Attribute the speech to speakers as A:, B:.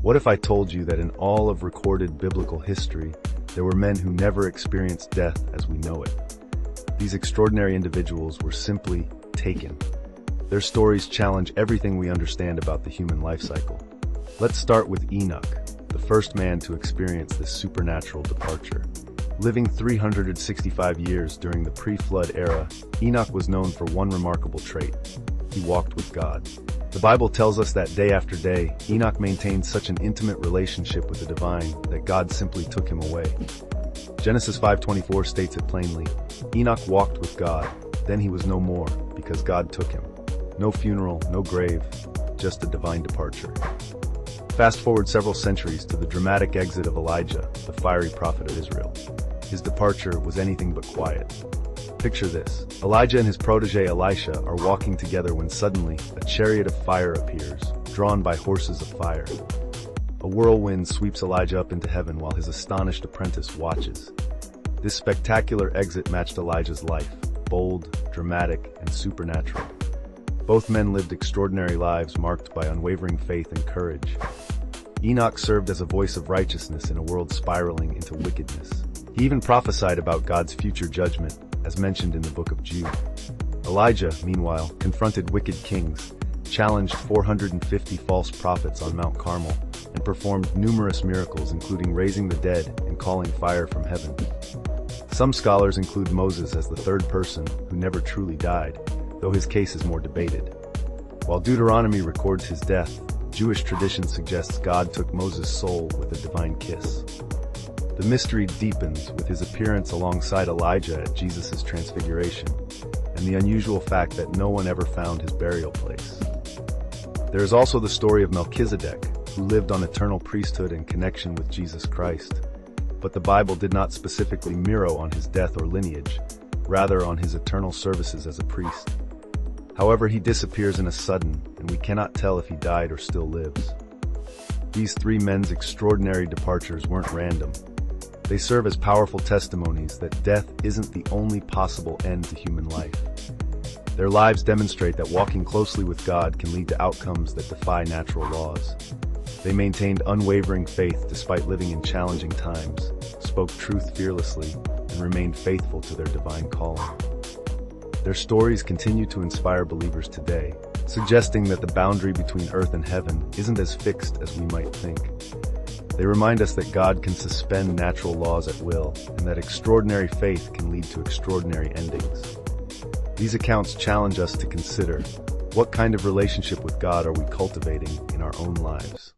A: What if I told you that in all of recorded biblical history, there were men who never experienced death as we know it? These extraordinary individuals were simply taken. Their stories challenge everything we understand about the human life cycle. Let's start with Enoch, the first man to experience this supernatural departure. Living 365 years during the pre-flood era, Enoch was known for one remarkable trait: he walked with God. The Bible tells us that day after day, Enoch maintained such an intimate relationship with the divine that God simply took him away. Genesis 5:24 states it plainly: Enoch walked with God, then he was no more, because God took him. No funeral, no grave, just a divine departure. Fast forward several centuries to the dramatic exit of Elijah, the fiery prophet of Israel. His departure was anything but quiet. Picture this: Elijah and his protege Elisha are walking together when suddenly a chariot of fire appears, drawn by horses of fire. A whirlwind sweeps Elijah up into heaven while his astonished apprentice watches. This spectacular exit matched Elijah's life: bold, dramatic, and supernatural. Both men lived extraordinary lives marked by unwavering faith and courage. Enoch served as a voice of righteousness in a world spiraling into wickedness. He even prophesied about God's future judgment, as mentioned in the book of Jude. Elijah, meanwhile, confronted wicked kings, challenged 450 false prophets on Mount Carmel, and performed numerous miracles including raising the dead and calling fire from heaven. Some scholars include Moses as the third person who never truly died, though his case is more debated. While Deuteronomy records his death, Jewish tradition suggests God took Moses' soul with a divine kiss. The mystery deepens with his appearance alongside Elijah at Jesus' transfiguration, and the unusual fact that no one ever found his burial place. There is also the story of Melchizedek, who lived on eternal priesthood and connection with Jesus Christ. But the Bible did not specifically mirror on his death or lineage, rather on his eternal services as a priest. However, he disappears in a sudden, and we cannot tell if he died or still lives. These three men's extraordinary departures weren't random. They serve as powerful testimonies that death isn't the only possible end to human life. Their lives demonstrate that walking closely with God can lead to outcomes that defy natural laws. They maintained unwavering faith despite living in challenging times, spoke truth fearlessly, and remained faithful to their divine calling. Their stories continue to inspire believers today, suggesting that the boundary between earth and heaven isn't as fixed as we might think. They remind us that God can suspend natural laws at will, and that extraordinary faith can lead to extraordinary endings. These accounts challenge us to consider: what kind of relationship with God are we cultivating in our own lives?